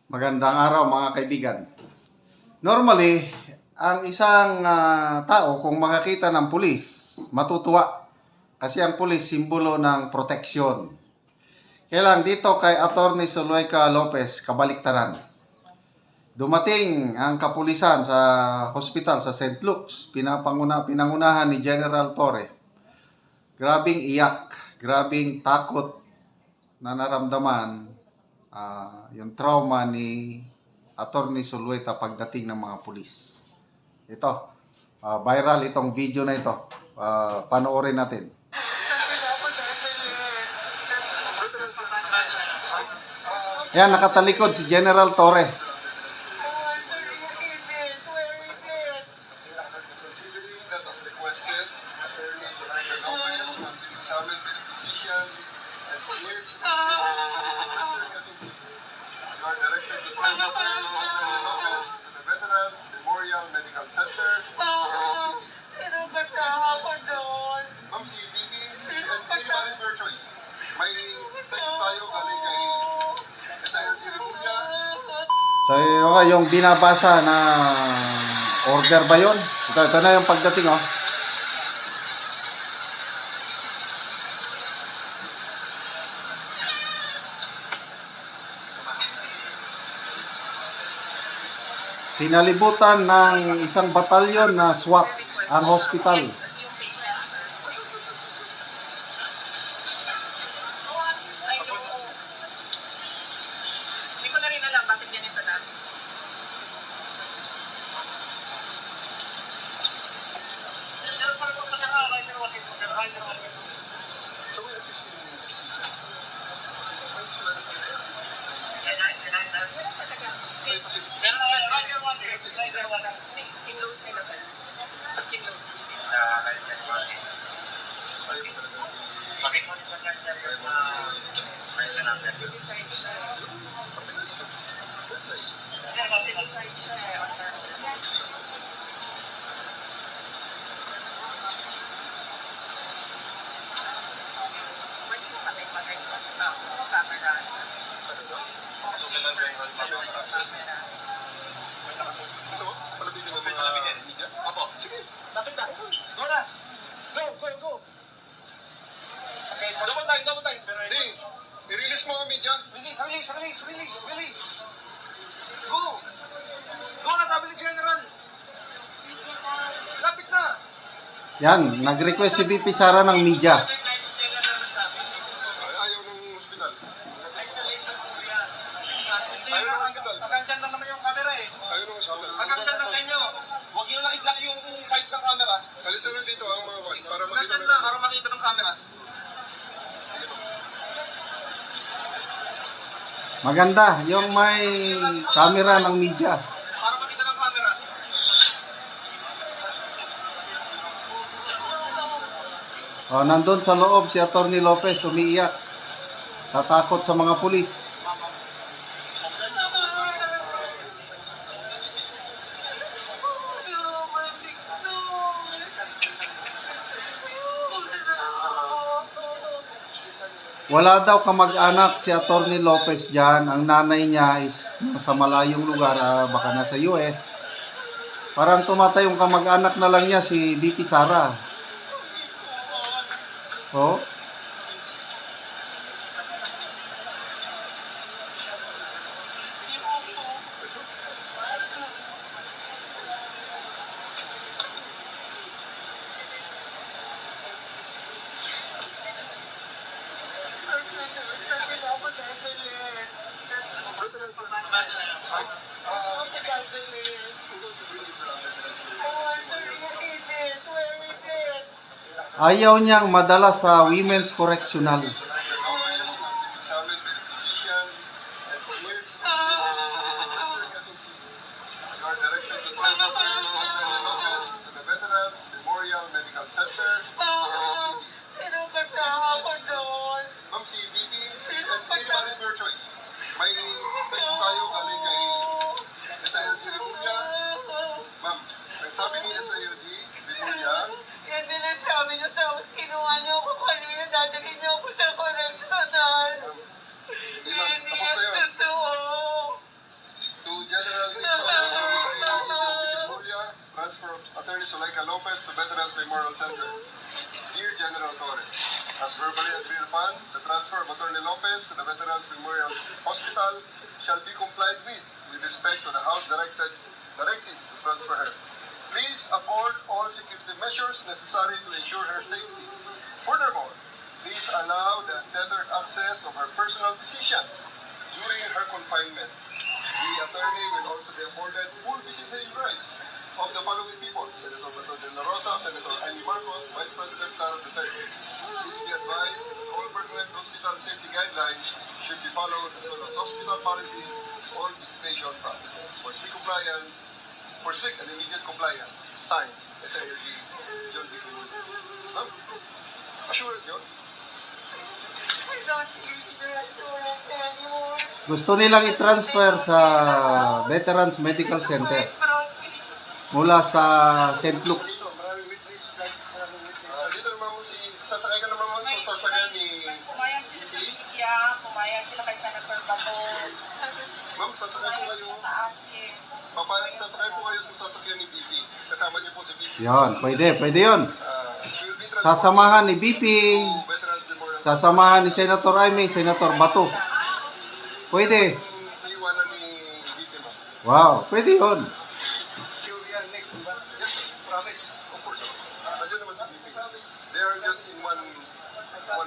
Magandang araw mga kaibigan. Normally, ang isang tao kung makakita ng pulis, matutuwa. Kasi ang pulis, simbolo ng proteksyon. Kaya lang dito kay Atty. Zulueta Lopez, kabaliktaran. Dumating ang kapulisan sa hospital sa St. Luke's, pinangunahan ni General Torre. Grabing iyak, grabing takot na naramdaman yung trauma ni Atty. Zulueta pagdating ng mga pulis. Ito, viral itong video na ito. Panoorin natin. Yan, nakatalikod si General Torre. Directed to Lopez to the Veterans Memorial Medical Center, Quezon City. Ma'am, si BB, and anybody of your choice. May text tayo galing kay SIRT Rebulla. So, yung binabasa na order ba yun? Ito na yung pagdating, oh. Pinalibutan ng isang batalyon na SWAT ang hospital. Hindi ko na rin alam bakit ganito na. So, palabitin mo mga media? Opo. Sige. Lapit na. Go na. Go. Okay, double time. Di, i-release mo ang media. Release. Go na, sabi ni General. Lapit na. Yan, nag-request si VP Sara ng media. Ayaw ng hospital. Ayaw ng hospital. Hanggang lang naman yung camera eh. Ayaw ng hospital. Hanggang lang sa inyo. Huwag nyo lang i-lock yung side ng camera. Alisin na dito ang mga kwan para makita Hanggang na lang, para makita ng camera. Maganda, yung may camera ng media. Para makita ng camera. Nandun sa loob si Atty. Lopez, umiiyak. Tatakot sa mga pulis. Wala daw kamag-anak si Atty. Lopez dyan. Ang nanay niya is nasa malayong lugar, baka nasa US. Parang tumatay yung kamag-anak na lang niya si VP Sara. Oh. Ayaw niyang madala sa Women's Correctional. Directed to Lopez to the Veterans Memorial Medical Center, Quezon City. Ma'am, si BB, and anybody of your choice. May text tayo galing kay SIRT Rebulla. Ma'am, ang sabi ni SIRT Rebulla, Yan din ang sabi niyo, tapos kinuha niyo ako kanina, dadalhin niyo ako sa correctional. Hindi ma'am, tapos na yun. Totoo. 1, the transfer of Atty. Lopez to the Veterans Memorial Hospital shall be complied with respect to the House directive to transfer her. Please accord all security measures necessary to ensure her safety. Furthermore, please allow the untethered access of her personal physicians during her confinement. The attorney will also be afforded full visiting rights of the following people: Senator Bato de la Rosa, Senator Amy Marcos, Vice President Sara Duterte. Please be advised that all pertinent hospital safety guidelines should be followed as well as hospital policies or visitation practices. For strict and immediate compliance, signed, SIRG, John D. Kimun. Huh? Assured yun? I don't need your assurance anymore. Gusto nilang i-transfer sa Veterans Medical Center mula sa St. Luke's. Maraming witness. Dito naman mo sasakay ka naman mo sa sasakyan ni Pumayag sila sa media, pumayag sila kay Senator Bato, Ma'am, sasakay po kayo. sa akin. Sasakay po kayo sa sasakyan ni BP. Kasama niyo po si BP. Yan, pwede yun. She will be transported Sasamahan ni BP, to Veterans Memorial. sasamahan ni Senator Amy, Senator Bato. Pwede. Iiwanan ni BP, ma'am. Wow, pwede yun. She will be on next, di ba? Yes, promise. Of course. Nandiyan naman si BP. They are just in one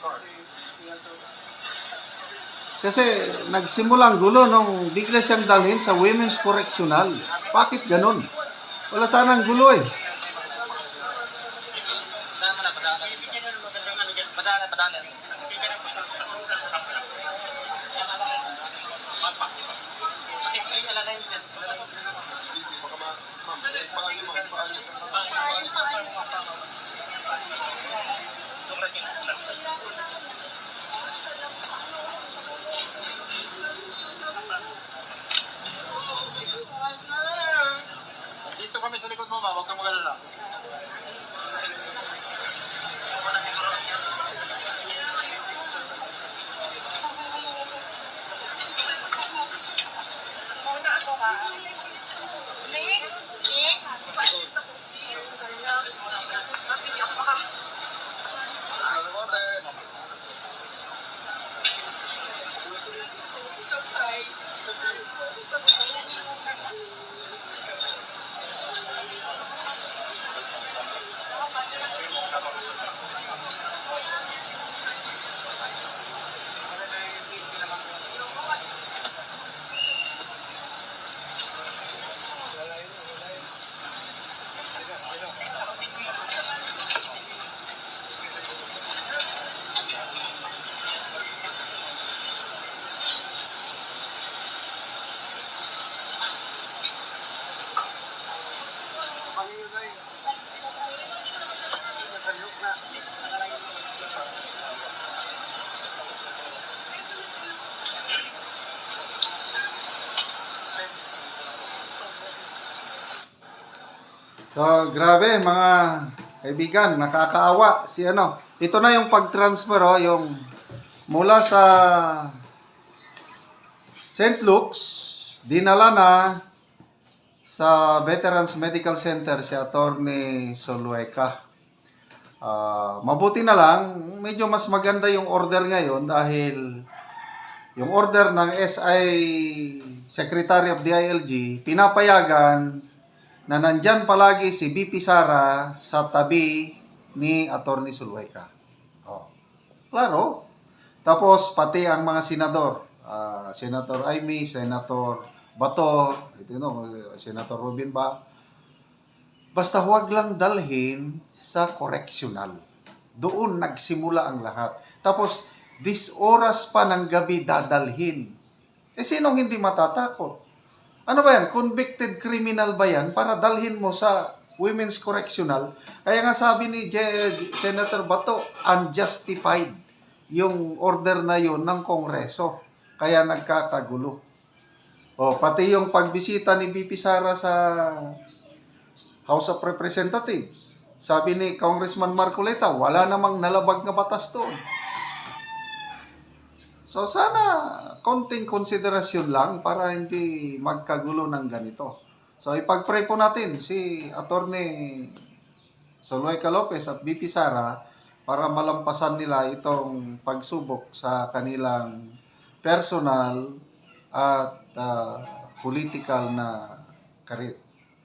car. Kasi nagsimulang gulo nung bigla siyang dalhin sa Women's Correctional. Bakit ganun? Wala sanang gulo eh. Baka ma'am, paano, ma'am? Paano? Dito kami sa likod mo, ma. Huwag kang mag-alala. Muna ako ha. Please, please. Ano ba, te? So, grabe mga kaibigan, nakakaawa si ano. Ito na yung pag-transfer yung mula sa St. Luke's, dinala na sa Veterans Medical Center si Atty. Zulueta. Mabuti na lang, medyo mas maganda yung order ngayon dahil yung order ng SI Secretary of DILG, pinapayagan na nandyan palagi si BP Sara sa tabi ni Atty. Zulueta. Klaro. Tapos pati ang mga senador, Senator Amy, Senator Bato, Senator Rubin ba? Basta huwag lang dalhin sa correctional. Doon nagsimula ang lahat. Tapos, oras pa ng gabi dadalhin. Sinong hindi matatakot? Ano ba yan? Convicted criminal ba yan para dalhin mo sa Women's Correctional? Kaya nga sabi ni Senator Bato, unjustified yung order na yun ng Kongreso. Kaya nagkakagulo. Pati yung pagbisita ni BP Sara sa House of Representatives. Sabi ni Congressman Marcoleta, wala namang nalabag na batas doon. So sana konting konsiderasyon lang para hindi magkagulo ng ganito. So ipag-pray po natin si Atty. Zulueta Lopez at BP Sara para malampasan nila itong pagsubok sa kanilang personal at political na karir.